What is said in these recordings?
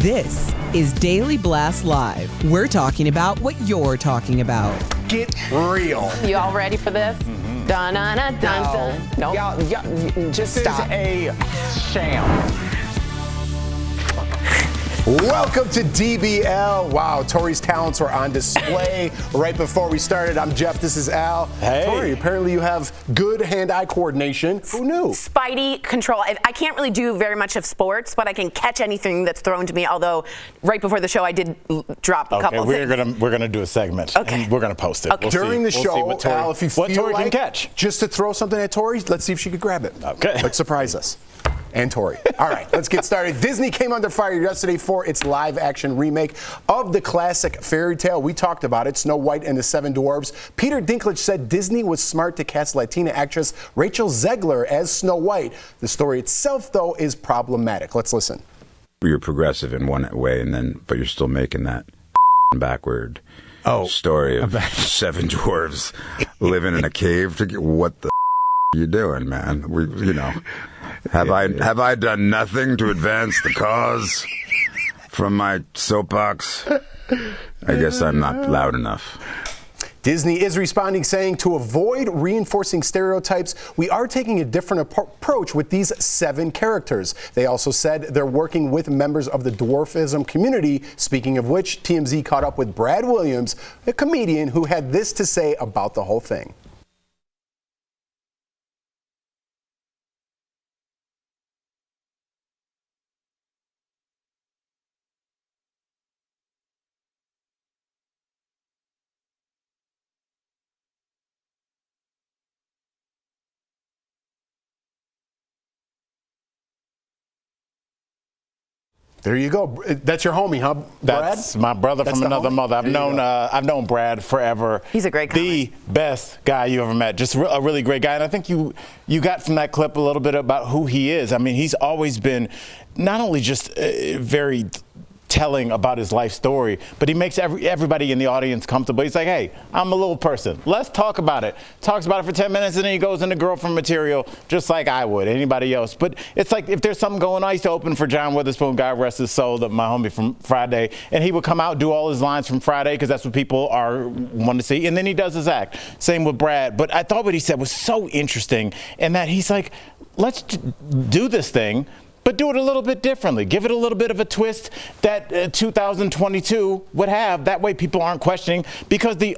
This is Daily Blast Live. We're talking about what you're talking about. Get real. You all ready for this? Dun dun dun dun. No. Y'all, just stop. This is a sham. Welcome to DBL. Wow, Tori's talents were on display right before we started. I'm Jeff, this is Al. Hey. Tori, apparently you have good hand-eye coordination. Who knew? Spidey control. I can't really do very much of sports, but I can catch anything that's thrown to me, although right before the show I did drop a couple of things. We're gonna do a segment. Okay. And we're gonna post it. Okay. During the show, what Tori, Al, if you what feel Tori like can catch. just to throw something at Tori, let's see if she could grab it. Okay. Let's surprise us. And Tori. All right, let's get started. Disney came under fire yesterday for its live-action remake of the classic fairy tale. We talked about it, Snow White and the Seven Dwarfs. Peter Dinklage said Disney was smart to cast Latina actress Rachel Zegler as Snow White. The story itself, though, is problematic. Let's listen. You're progressive in one way, but you're still making that backward story of seven dwarves living in a cave. What the are you doing, man? Have I done nothing to advance the cause from my soapbox? I guess I'm not loud enough. Disney is responding, saying to avoid reinforcing stereotypes, we are taking a different approach with these 7 characters. They also said they're working with members of the dwarfism community. Speaking of which, TMZ caught up with Brad Williams, a comedian who had this to say about the whole thing. There you go. That's your homie, huh, Brad? That's my brother from another mother. I've known Brad forever. He's a great guy. The best guy you ever met. Just a really great guy. And I think you got from that clip a little bit about who he is. I mean, he's always been not only just very telling about his life story, but he makes everybody in the audience comfortable. He's like, hey, I'm a little person. Let's talk about it. Talks about it for 10 minutes, and then he goes into girlfriend material just like I would, anybody else. But it's like if there's something going on, I used to open for John Witherspoon, God rest his soul, my homie from Friday, and he would come out, do all his lines from Friday, because that's what people want to see, and then he does his act. Same with Brad. But I thought what he said was so interesting, and that he's like, let's do this thing, but do it a little bit differently. Give it a little bit of a twist that 2022 would have. That way people aren't questioning, because the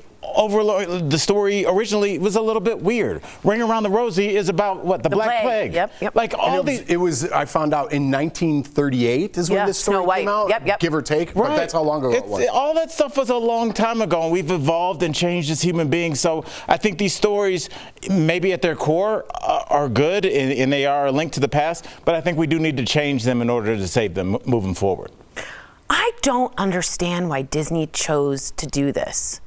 story originally was a little bit weird. Ring Around the Rosie is about what? The Black Plague. Yep. Like all it was, I found out in 1938 is when this story Snow White came out. Yep. Give or take. Right. But that's how long ago it was. All that stuff was a long time ago, and we've evolved and changed as human beings. So I think these stories, maybe at their core, are good, and they are a link to the past, but I think we do need to change them in order to save them moving forward. I don't understand why Disney chose to do this.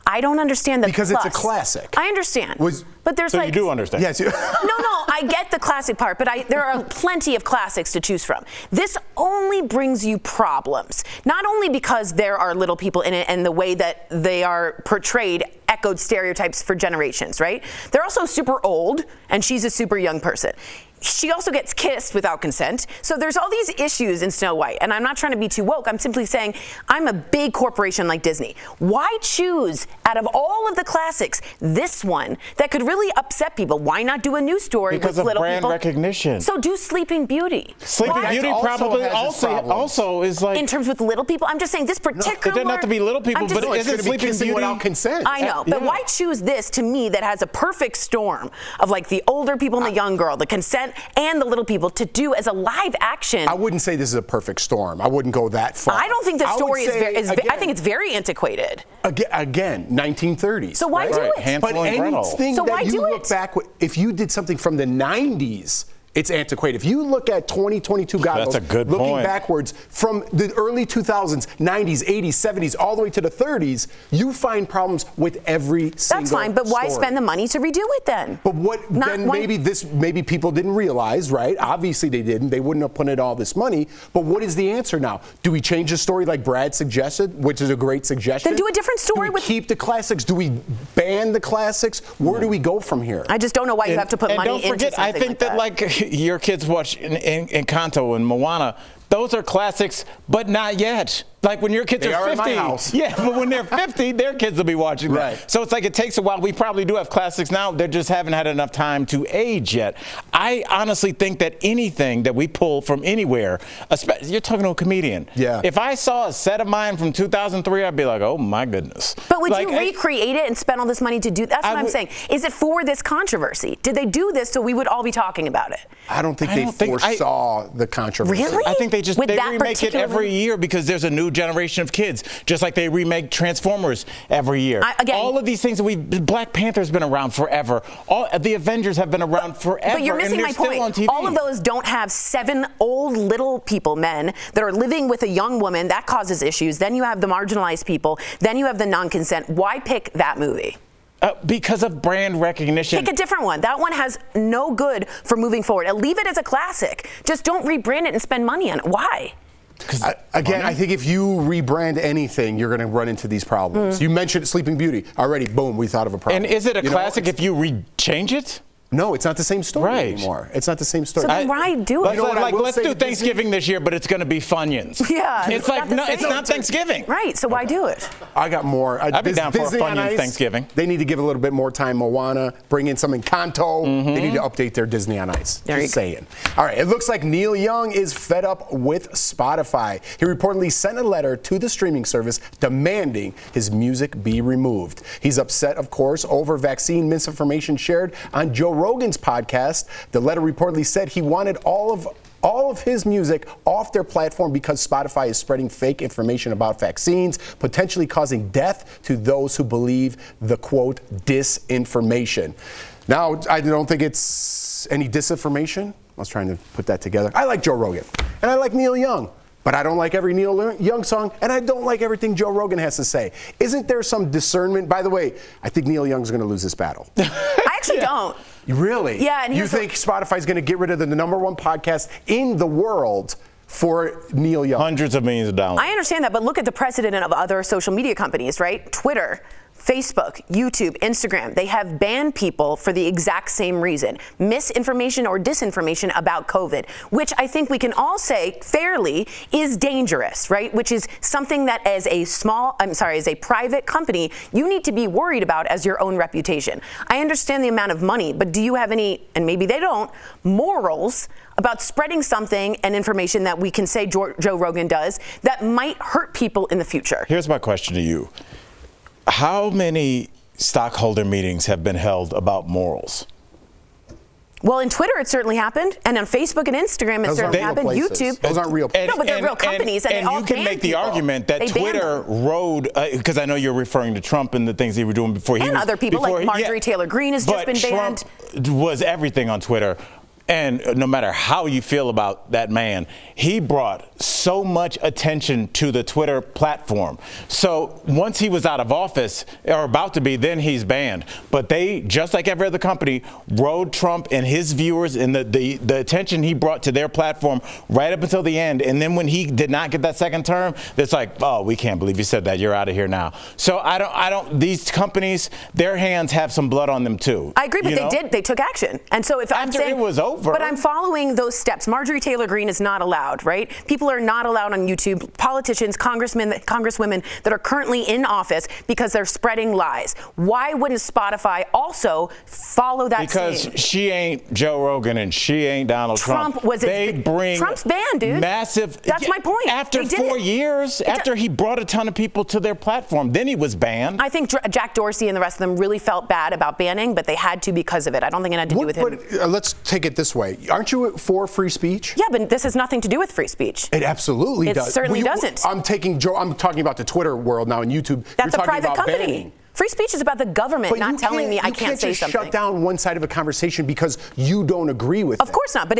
I don't understand the because plus. It's a classic. I understand. But there's so you do understand? Yes. No, I get the classic part, but there are plenty of classics to choose from. This only brings you problems. Not only because there are little people in it and the way that they are portrayed echoed stereotypes for generations, right? They're also super old, and she's a super young person. She also gets kissed without consent. So there's all these issues in Snow White. And I'm not trying to be too woke. I'm simply saying I'm a big corporation like Disney. Why choose, out of all of the classics, this one that could really upset people? Why not do a new story because with little brand people? recognition. So do Sleeping Beauty. Sleeping Beauty probably also is like... In terms with little people? I'm just saying this particular... It doesn't have to be little people, but isn't Sleeping Beauty... without consent. I know, but why choose this, to me, that has a perfect storm of like the older people and the young girl, the consent and the little people, to do as a live action? I wouldn't say this is a perfect storm. I wouldn't go that far. I don't think the story I think it's very antiquated. Again, 1930s. So why do it? But anything so that you look back, if you did something from the 90s, it's antiquated. If you look at 2022 goggles, that's a good looking point. backwards from the early 2000s, 90s, 80s, 70s, all the way to the 30s, you find problems with every single That's fine, but why story. spend the money to redo it then? But maybe people didn't realize, right? Obviously they didn't. They wouldn't have put in all this money. But what is the answer now? Do we change the story like Brad suggested, which is a great suggestion? Then do a different story. Do we keep the classics? Do we ban the classics? Where do we go from here? I just don't know why you have to put money into something I think like that. your kids watch in Encanto and Moana. those are classics, but not yet. Like when your kids They are 50, in my house. yeah, but when they're 50, their kids will be watching that. Right. So it's like it takes a while. We probably do have classics now. They just haven't had enough time to age yet. I honestly think that anything that we pull from anywhere, you're talking to a comedian. Yeah. If I saw a set of mine from 2003, I'd be like, oh my goodness. But would like, you recreate it and spend all this money to do? That's what I'm saying. Is it for this controversy? Did they do this so we would all be talking about it? I don't think they foresaw the controversy. Really? I think they remake it every movie? year because there's a new generation of kids, just like they remake Transformers every year. All of these things that Black Panther's been around forever. All the Avengers have been around forever. But you're missing my point. On TV. All of those don't have 7 old little people, men, that are living with a young woman. That causes issues. Then you have the marginalized people. Then you have the non-consent. Why pick that movie? Because of brand recognition. Pick a different one. That one has no good for moving forward. And leave it as a classic. Just don't rebrand it and spend money on it. Why? I think if you rebrand anything, you're going to run into these problems. You mentioned Sleeping Beauty. Already, boom, we thought of a problem. And is it a classic if you change it? No, it's not the same story anymore. It's not the same story. So then why do it? Let's do Thanksgiving this year, but it's going to be Funyuns. Yeah. It's like, no, it's not Thanksgiving. Right, so why do it? I got more. I'd be down for a Funyuns Thanksgiving. They need to give a little bit more time. Moana, bring in some Encanto. They need to update their Disney on Ice. Just saying. All right, it looks like Neil Young is fed up with Spotify. He reportedly sent a letter to the streaming service demanding his music be removed. He's upset, of course, over vaccine misinformation shared on Joe Rogan's podcast. The letter reportedly said he wanted all of his music off their platform because Spotify is spreading fake information about vaccines, potentially causing death to those who believe the, quote, disinformation. Now, I don't think it's any disinformation. I was trying to put that together. I like Joe Rogan, and I like Neil Young. But I don't like every Neil Young song, and I don't like everything Joe Rogan has to say. Isn't there some discernment? By the way, I think Neil Young's going to lose this battle. I actually don't. Really? Yeah. And you think Spotify's going to get rid of the #1 podcast in the world for Neil Young? Hundreds of millions of dollars. I understand that, but look at the precedent of other social media companies, right? Twitter, Facebook, YouTube, Instagram, they have banned people for the exact same reason. Misinformation or disinformation about COVID, which I think we can all say fairly is dangerous, right? Which is something that as a private company, you need to be worried about as your own reputation. I understand the amount of money, but do you have any, and maybe they don't, morals about spreading something and information that we can say Joe Rogan does that might hurt people in the future? Here's my question to you. How many stockholder meetings have been held about morals? Well, in Twitter, it certainly happened, and on Facebook and Instagram, it certainly happened. YouTube, those aren't real places. No, but they're real companies, and they all you can make the argument that Twitter rode, because I know you're referring to Trump and the things he was doing before he and was, other people like Marjorie Taylor Greene has just been banned. Trump was everything on Twitter. And no matter how you feel about that man, he brought so much attention to the Twitter platform. So once he was out of office, or about to be, then he's banned. But they, just like every other company, rode Trump and his viewers and the attention he brought to their platform right up until the end. And then when he did not get that second term, it's like, oh, we can't believe you said that. You're out of here now. So I don't. These companies, their hands have some blood on them too. I agree, but they took action. And so if I'm saying it was over. But I'm following those steps. Marjorie Taylor Greene is not allowed, right? People are not allowed on YouTube. Politicians, congresswomen that are currently in office because they're spreading lies. Why wouldn't Spotify also follow that? Because she ain't Joe Rogan and she ain't Donald Trump. Trump's banned, dude. Massive. That's my point. After 4 years, after he brought a ton of people to their platform, then he was banned. I think Jack Dorsey and the rest of them really felt bad about banning, but they had to because of it. I don't think it had to do with him. Let's take it this way. Aren't you for free speech? Yeah, but this has nothing to do with free speech. It absolutely does. It certainly doesn't. I'm talking about the Twitter world now and YouTube. That's a private company. Banning. Free speech is about the government not telling me I can't say something. You can't shut down one side of a conversation because you don't agree with it. Of course not, but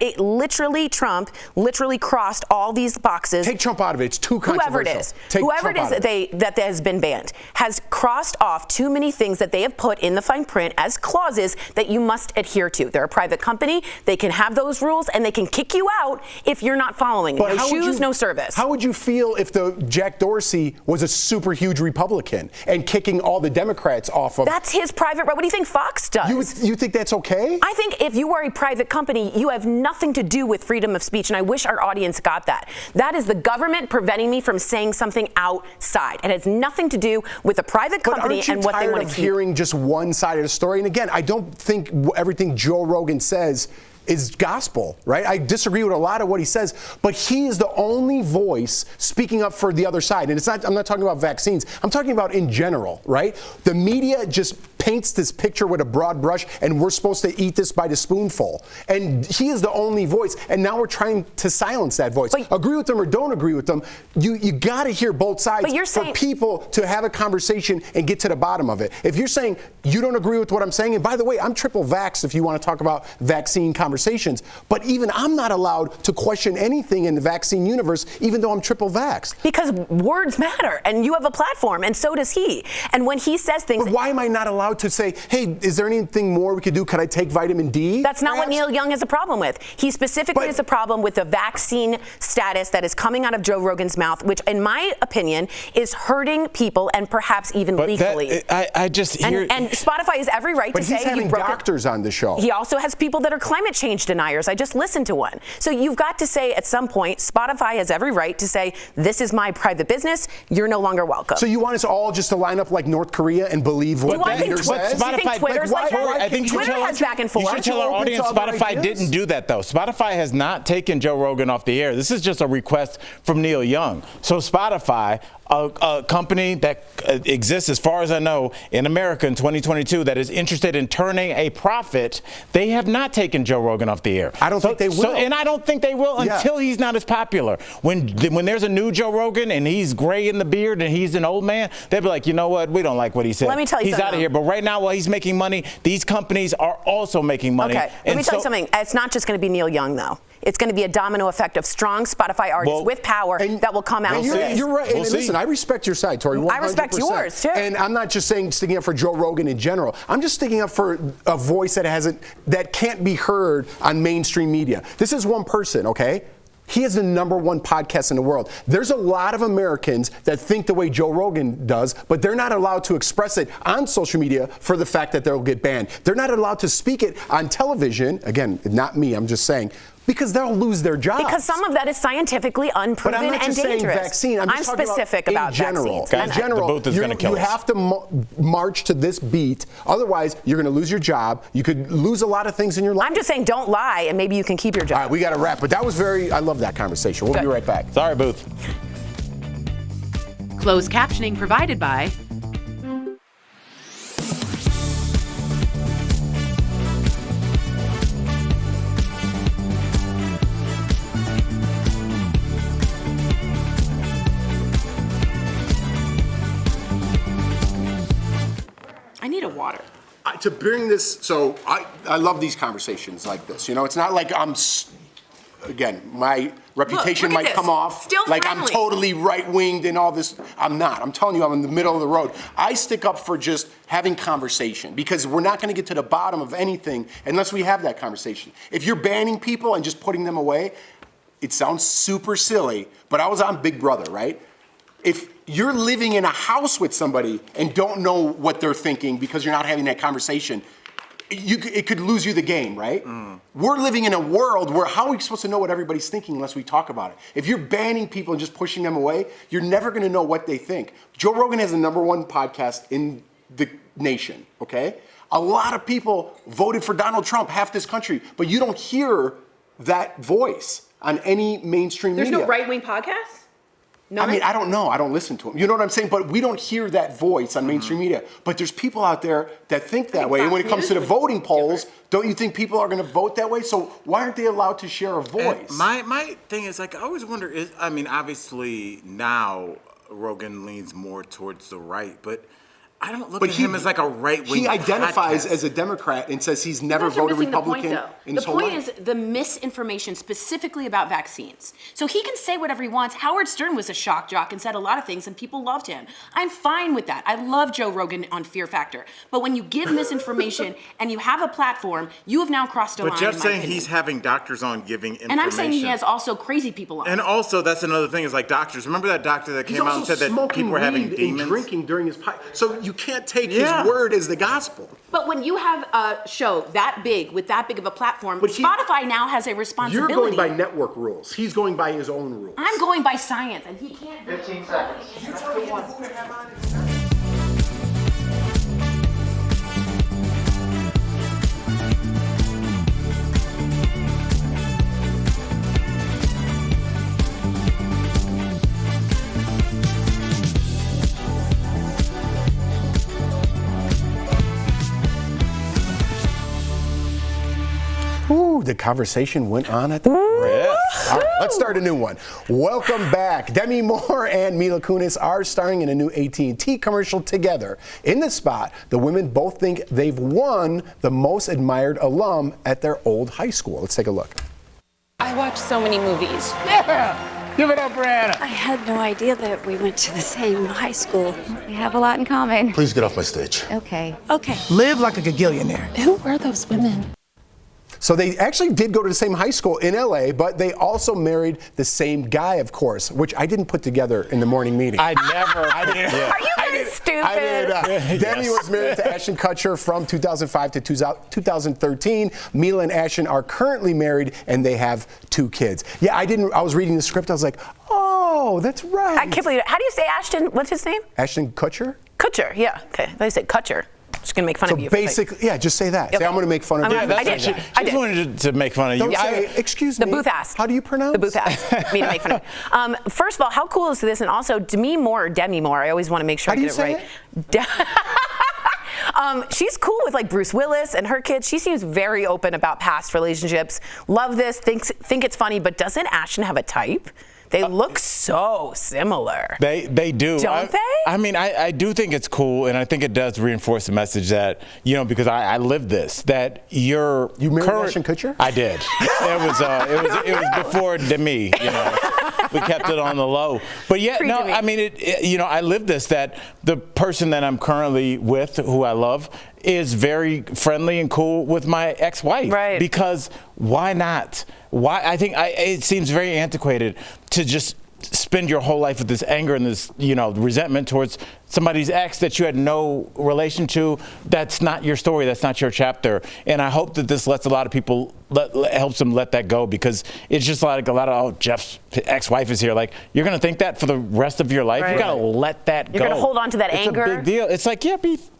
it literally, Trump literally crossed all these boxes. Take Trump out of it. It's too controversial. Whoever it is that has been banned has crossed off too many things that they have put in the fine print as clauses that you must adhere to. They're a private company. They can have those rules and they can kick you out if you're not following. No shoes, no service. How would you feel if Jack Dorsey was a super huge Republican and kicking all the Democrats off of. That's his private right. What do you think Fox does? You think that's okay? I think if you are a private company, you have nothing to do with freedom of speech, and I wish our audience got that. That is the government preventing me from saying something outside. It has nothing to do with a private company and what they want to keep. But aren't you tired of hearing just one side of the story? And again, I don't think everything Joe Rogan says is gospel, right? I disagree with a lot of what he says, but he is the only voice speaking up for the other side. And I'm not talking about vaccines. I'm talking about in general, right? The media just paints this picture with a broad brush, and we're supposed to eat this by the spoonful. And he is the only voice, and now we're trying to silence that voice. But agree with them or don't agree with them, you got to hear both sides for people to have a conversation and get to the bottom of it. If you're saying you don't agree with what I'm saying, and by the way, I'm triple vaxxed if you want to talk about vaccine conversations, but even I'm not allowed to question anything in the vaccine universe, even though I'm triple vaxxed. Because words matter, and you have a platform, and so does he. And when he says things... But why am I not allowed to say, hey, is there anything more we could do? Could I take vitamin D? That's not what Neil Young has a problem with. He specifically has a problem with the vaccine status that is coming out of Joe Rogan's mouth, which, in my opinion, is hurting people and perhaps even legally. I just hear... And Spotify has every right to say... But he's having doctors on the show. He also has people that are climate change deniers. I just listened to one. So you've got to say at some point, Spotify has every right to say, this is my private business. You're no longer welcome. So you want us all just to line up like North Korea and believe what the leader says? Do you think Twitter's like that? I think Twitter has back and forth. You should tell our audience Spotify didn't do that, though. Spotify has not taken Joe Rogan off the air. This is just a request from Neil Young. So Spotify, a company that exists, as far as I know, in America in 2022 that is interested in turning a profit, they have not taken Joe Rogan off the air. I don't think they will. And I don't think they will until he's not as popular. When there's a new Joe Rogan and he's gray in the beard and he's an old man, they'll be like, you know what? We don't like what he said. Let me tell you something. He's out of here. But right now, while he's making money, these companies are also making money. Okay. Let me tell you something. It's not just going to be Neil Young, though. It's going to be a domino effect of strong Spotify artists with power that will come out. You're right. And listen, I respect your side, Tori. 100%. I respect yours, too. And I'm not just sticking up for Joe Rogan in general. I'm just sticking up for a voice that can't be heard on mainstream media. This is one person, okay? He is the #1 podcast in the world. There's a lot of Americans that think the way Joe Rogan does, but they're not allowed to express it on social media for the fact that they'll get banned. They're not allowed to speak it on television. Again, not me, I'm just saying. Because they'll lose their jobs. Because some of that is scientifically unproven and dangerous. But I'm not just saying vaccine. I'm specific about general. vaccines. In general, the booth is going to kill us. You have to march to this beat. Otherwise, you're going to lose your job. You could lose a lot of things in your life. I'm just saying, don't lie, and maybe you can keep your job. All right, we got to wrap. But that was I love that conversation. We'll be right back. Sorry, Booth. Closed captioning provided by I need a water. To bring this, so I love these conversations like this. You know, it's not like again, my reputation might come off Still like friendly. I'm totally right-winged and all this. I'm not. I'm telling you, I'm in the middle of the road. I stick up for just having conversation because we're not going to get to the bottom of anything unless we have that conversation. If you're banning people and just putting them away, it sounds super silly, but I was on Big Brother, right? If you're living in a house with somebody and don't know what they're thinking because you're not having that conversation, it could lose you the game, right? We're living in a world where how are we supposed to know what everybody's thinking unless we talk about it? If you're banning people and just pushing them away, you're never going to know what they think. Joe Rogan has the #1 podcast in the nation, okay? A lot of people voted for Donald Trump, half this country, but you don't hear that voice on any mainstream media. There's no right-wing podcast? I mean, I don't know. I don't listen to them. You know what I'm saying? But we don't hear that voice on mainstream media. But there's people out there that think that way. And when it comes to the voting polls, don't you think people are going to vote that way? So why aren't they allowed to share a voice? My thing is, like, I always wonder, obviously now Rogan leans more towards the right, but I don't look at him as like a right-wing He identifies podcast. as a Democrat and says he's never voted Republican in his whole life. The point is the misinformation specifically about vaccines. So he can say whatever he wants. Howard Stern was a shock jock and said a lot of things and people loved him. I'm fine with that. I love Joe Rogan on Fear Factor. But when you give misinformation and you have a platform, you have now crossed a line. But Jeff's saying he's having doctors on giving information. And I'm saying he has also crazy people on. And also, that's another thing is like doctors. Remember that doctor that came out and said that people were having demons? And drinking during his So you you can't take his word as the gospel. But when you have a show that big with that big of a platform, Spotify now has a responsibility. You're going by network rules. He's going by his own rules. I'm going by science, and he can't. 15 seconds. Ooh, the conversation went on at the break. All right, let's start a new one. Welcome back. Demi Moore and Mila Kunis are starring in a new AT&T commercial together. In the spot, the women both think they've won the most admired alum at their old high school. Let's take a look. I watch so many movies. Yeah! Give it up for Anna. I had no idea that we went to the same high school. We have a lot in common. Please get off my stage. Okay. Live like a gagillionaire. Who were those women? So they actually did go to the same high school in LA, but they also married the same guy, of course, which I didn't put together in the morning meeting. Are you guys stupid? Demi was married to Ashton Kutcher from 2005 to 2013. Mila and Ashton are currently married, and they have 2 kids. Yeah, I was reading the script. I was like, oh, that's right. I can't believe it. How do you say Ashton? What's his name? Ashton Kutcher? Kutcher, yeah. Okay, I thought you said Kutcher. Just gonna make fun of you. So basically, yeah, just say that. Okay. Say, I'm gonna make fun of you. I did. She wanted to make fun of you. Don't say, excuse me. The booth asked. How do you pronounce? The booth asked me to make fun of you. First of all, how cool is this? And also, Demi Moore, I always want to make sure I get it right. She's cool with like Bruce Willis and her kids. She seems very open about past relationships. Love this. Think it's funny, but doesn't Ashton have a type? They look so similar. They do. Don't they? I mean, I do think it's cool, and I think it does reinforce the message that, because I lived this, that you married Ashton Kutcher? I did. It was before Demi, We kept it on the low. But yeah, no, I mean, I lived this, that the person that I'm currently with, who I love, is very friendly and cool with my ex-wife. Right. Because why not? Why? I think it seems very antiquated to just spend your whole life with this anger and this, resentment towards somebody's ex that you had no relation to. That's not your story. That's not your chapter. And I hope that this lets a lot of people, helps them let that go, because it's just like a lot of, Jeff's ex-wife is here. Like, you're going to think that for the rest of your life? Right. You got to let that go. You're going to hold on to that anger? It's a big deal. It's like,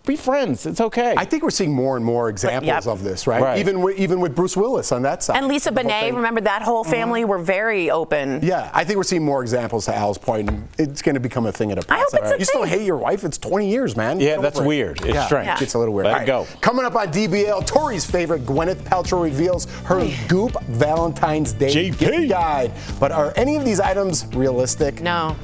be friends. It's okay. I think we're seeing more and more examples of this, right? Even with Bruce Willis on that side. And Lisa Bonet, remember that whole family were very open. Yeah, I think we're seeing more examples, to Al's point, and it's going to become a thing of the past. I hope it's a thing. You still hate your wife? It's 20 years, man. Yeah, that's weird. It's strange. It gets a little weird. Let it go. Coming up on DBL, Tori's favorite, Gwyneth Paltrow reveals her Goop Valentine's Day gift guide. But are any of these items realistic? No.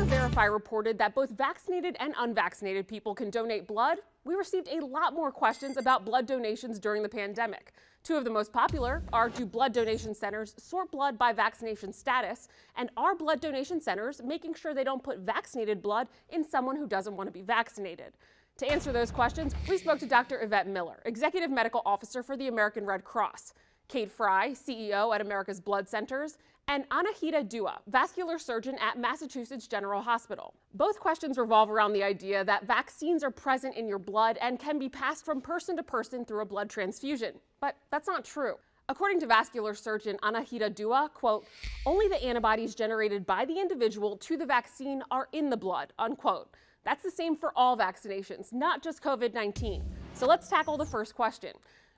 Verify reported that both vaccinated and unvaccinated people can donate blood, we received a lot more questions about blood donations during the pandemic. 2 of the most popular are, do blood donation centers sort blood by vaccination status, and are blood donation centers making sure they don't put vaccinated blood in someone who doesn't want to be vaccinated? To answer those questions, we spoke to Dr. Yvette Miller, Executive Medical Officer for the American Red Cross, Kate Fry, CEO at America's Blood Centers, and Anahita Dua, vascular surgeon at Massachusetts General Hospital. Both questions revolve around the idea that vaccines are present in your blood and can be passed from person to person through a blood transfusion. But that's not true. According to vascular surgeon Anahita Dua, quote, only the antibodies generated by the individual to the vaccine are in the blood, unquote. That's the same for all vaccinations, not just COVID-19. So let's tackle the first question.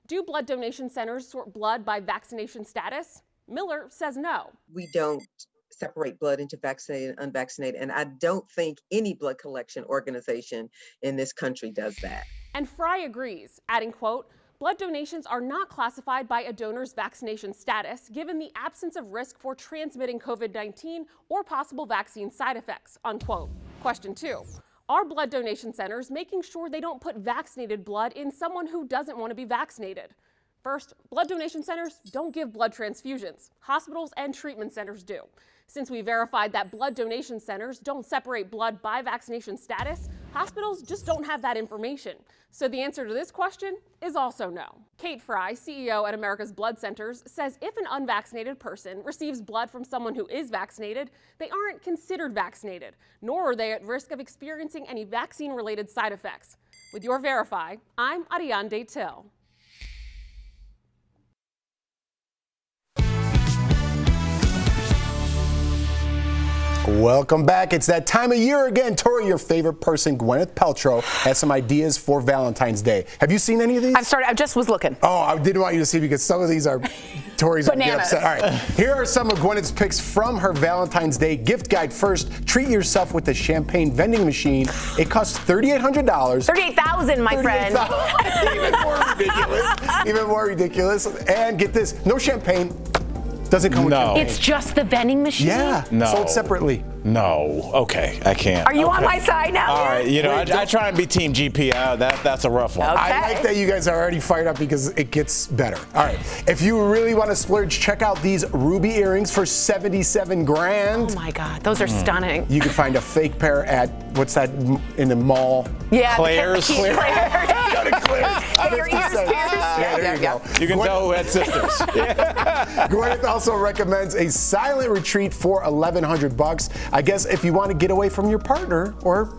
Do blood donation centers sort blood by vaccination status? Miller says no. We don't separate blood into vaccinated and unvaccinated, and I don't think any blood collection organization in this country does that. And Fry agrees, adding, quote, blood donations are not classified by a donor's vaccination status, given the absence of risk for transmitting COVID-19 or possible vaccine side effects, unquote. Question 2. Are blood donation centers making sure they don't put vaccinated blood in someone who doesn't want to be vaccinated? First, blood donation centers don't give blood transfusions. Hospitals and treatment centers do. Since we verified that blood donation centers don't separate blood by vaccination status, Hospitals just don't have that information. So the answer to this question is also no. Kate Fry, CEO at America's Blood Centers, says if an unvaccinated person receives blood from someone who is vaccinated, they aren't considered vaccinated, nor are they at risk of experiencing any vaccine-related side effects. With your Verify, I'm Ariane Till. Welcome back. It's that time of year again. Tori, your favorite person, Gwyneth Paltrow, has some ideas for Valentine's Day. Have you seen any of these? I just was looking. Oh, I didn't want you to see because some of these are Tori's gonna get upset. All right, here are some of Gwyneth's picks from her Valentine's Day gift guide. First, treat yourself with the champagne vending machine. It costs $3,800. $38,000, my friend. Even more ridiculous. And get this, no champagne. Doesn't come with champagne. It's just the vending machine? Yeah, sold separately. No, okay, I can't. Are you on my side now? All right, you know, I try and be Team GP. That's a rough one. Okay. I like that you guys are already fired up because it gets better. All right, if you really want to splurge, check out these ruby earrings for $77,000. Oh my God, those are stunning. You can find a fake pair at, what's that, in the mall? Yeah, Claire's. Go to Claire's. Get your ears pierced. Yeah, there you go. You can tell who had sisters. Gwyneth also recommends a silent retreat for $1,100. I guess if you want to get away from your partner or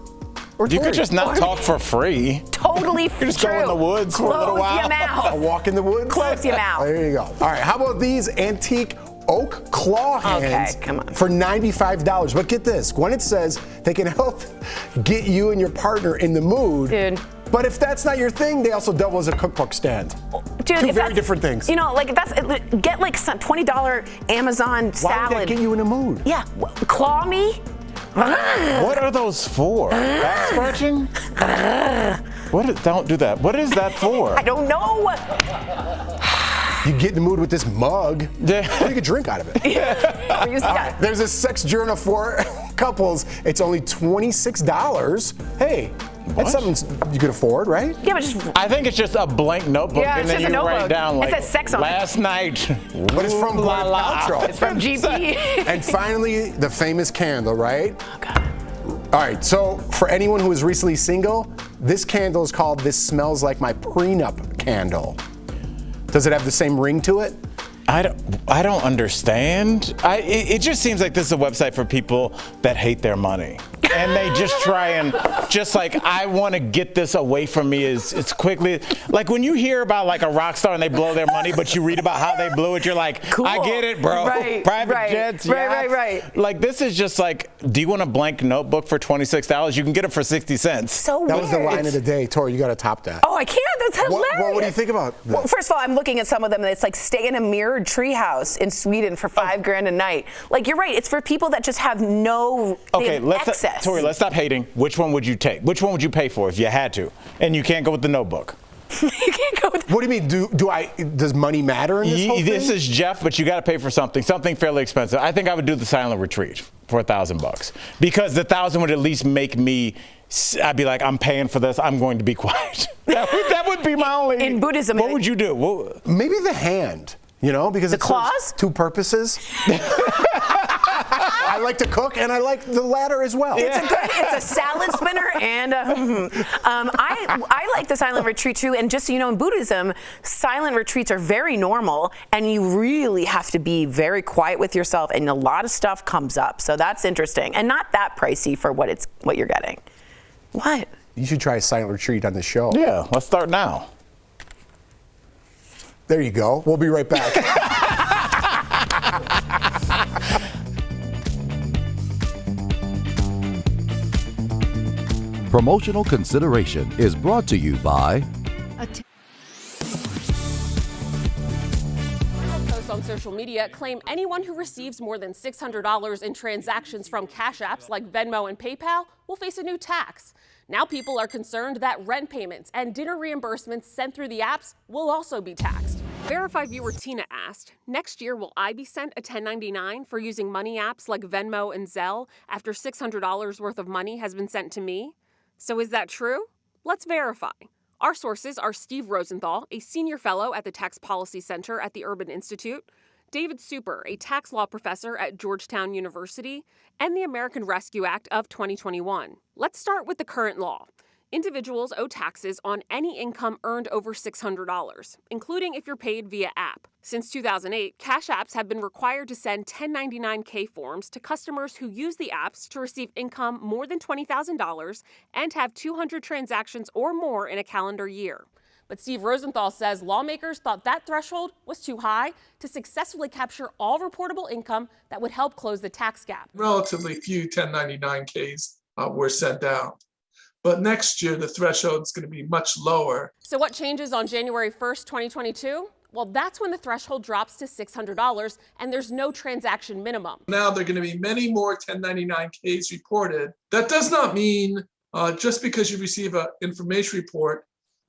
you could just not talk for free. Totally true. Just go in the woods for a little while. Close your mouth. A walk in the woods? Close your mouth. There you go. All right, how about these antique oak claw hands come on. for $95? But get this, Gwyneth says they can help get you and your partner in the mood. Dude. But if that's not your thing, they also double as a cookbook stand. Dude, Two very different things. You know, like get like some $20 Amazon salad. Why would that get you in a mood? Yeah, claw me. What are those for? Back scratching? Don't do that. What is that for? I don't know. You get in the mood with this mug. Yeah. Or you could drink out of it. Yeah. There's a sex journal for couples. It's only $26. Hey, that's something you could afford, right? Yeah, but just. I think it's just a blank notebook, Yeah, and then you write down like it says sex on it. last night. But it's from Gwyneth Paltrow. It's from GP. And finally, the famous candle, right? Oh God. All right, so for anyone who is recently single, this candle is called This Smells Like My Prenup Candle. Does it have the same ring to it? I don't understand. It just seems like this is a website for people that hate their money. And they just try and I want to get this away from me as quickly. Like when you hear about like a rock star and they blow their money, but you read about how they blew it, you're like, cool. I get it, bro. Right, Private jets, yachts. Right. Like this is just like, do you want a blank notebook for $26? You can get it for 60 cents. So that weird. was the line of the day. Tori, you got to top that. Oh, I can't. That's hilarious. What do you think about that? Well, first of all, I'm looking at some of them, and it's like stay in a mirrored treehouse in Sweden for $5,000 a night. Like you're right. It's for people that just have no excess. Tori, let's stop hating. Which one would you take? Which one would you pay for if you had to? And you can't go with the notebook. You can't go with. What do you mean? Does money matter in this whole thing? This is Jeff, but you got to pay for something fairly expensive. I think I would do the silent retreat for $1,000 because the $1,000 would at least make me. I'd be like, I'm paying for this. I'm going to be quiet. That would be my only. In Buddhism, what would you do? Maybe the hand. You know, because the claws? Two purposes. I like to cook, and I like the latter as well. It's a salad spinner, and I like the silent retreat too. And just so you know, in Buddhism, silent retreats are very normal, and you really have to be very quiet with yourself, and a lot of stuff comes up. So that's interesting, and not that pricey for what you're getting. What? You should try a silent retreat on the show. Yeah, let's start now. There you go. We'll be right back. Promotional consideration is brought to you by Posts on social media claim anyone who receives more than $600 in transactions from cash apps like Venmo and PayPal will face a new tax. Now people are concerned that rent payments and dinner reimbursements sent through the apps will also be taxed. Verify viewer Tina asked, next year will I be sent a 1099 for using money apps like Venmo and Zelle after $600 worth of money has been sent to me? So is that true? Let's verify. Our sources are Steve Rosenthal, a senior fellow at the Tax Policy Center at the Urban Institute, David Super, a tax law professor at Georgetown University, and the American Rescue Act of 2021. Let's start with the current law. Individuals owe taxes on any income earned over $600, including if you're paid via app. Since 2008, Cash Apps have been required to send 1099-K forms to customers who use the apps to receive income more than $20,000 and have 200 transactions or more in a calendar year. But Steve Rosenthal says lawmakers thought that threshold was too high to successfully capture all reportable income that would help close the tax gap. Relatively few 1099-Ks were sent out. But next year, the threshold is going to be much lower. So what changes on January 1st, 2022? Well, that's when the threshold drops to $600 and there's no transaction minimum. Now there are going to be many more 1099-Ks reported. That does not mean just because you receive an information report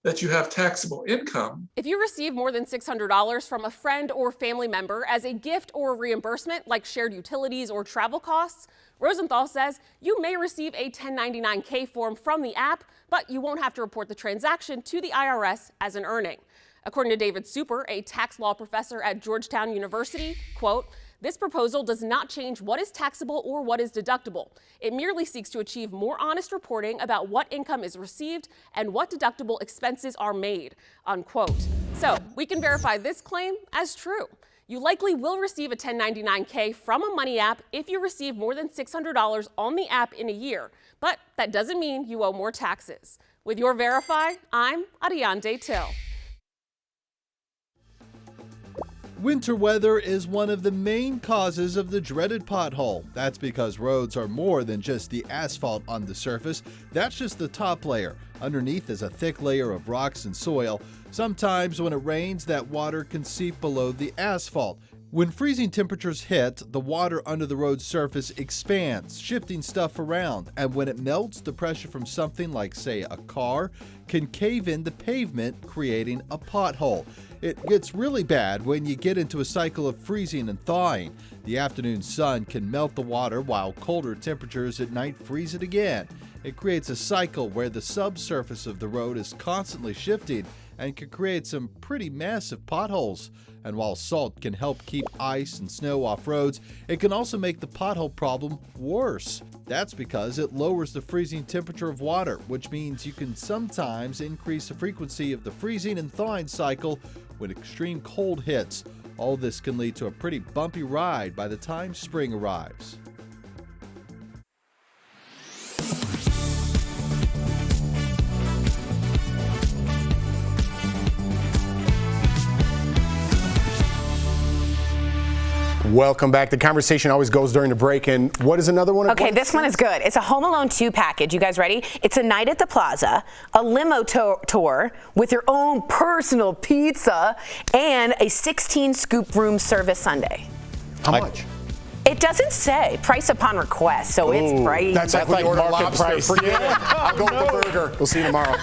that you have taxable income. If you receive more than $600 from a friend or family member as a gift or reimbursement like shared utilities or travel costs, Rosenthal says you may receive a 1099-K form from the app, but you won't have to report the transaction to the IRS as an earning. According to David Super, a tax law professor at Georgetown University, quote, "This proposal does not change what is taxable or what is deductible. It merely seeks to achieve more honest reporting about what income is received and what deductible expenses are made," unquote. So we can verify this claim as true. You likely will receive a 1099-K from a money app if you receive more than $600 on the app in a year, but that doesn't mean you owe more taxes. With your Verify, I'm Ariane Till. Winter weather is one of the main causes of the dreaded pothole. That's because roads are more than just the asphalt on the surface. That's just the top layer. Underneath is a thick layer of rocks and soil. Sometimes when it rains, that water can seep below the asphalt. When freezing temperatures hit, the water under the road's surface expands, shifting stuff around. And when it melts, the pressure from something like, say, a car can cave in the pavement, creating a pothole. It gets really bad when you get into a cycle of freezing and thawing. The afternoon sun can melt the water while colder temperatures at night freeze it again. It creates a cycle where the subsurface of the road is constantly shifting and can create some pretty massive potholes. And while salt can help keep ice and snow off roads, it can also make the pothole problem worse. That's because it lowers the freezing temperature of water, which means you can sometimes increase the frequency of the freezing and thawing cycle when extreme cold hits. All this can lead to a pretty bumpy ride by the time spring arrives. Welcome back. The conversation always goes during the break. And what is another one? Okay, this one is good. It's a Home Alone 2 package. You guys ready? It's a night at the plaza, a limo tour with your own personal pizza, and a 16-scoop room service Sundae. How much? It doesn't say. Price upon request, so it's pricey. That's like when you order lobster. Forget it. I'll go with the burger. We'll see you tomorrow.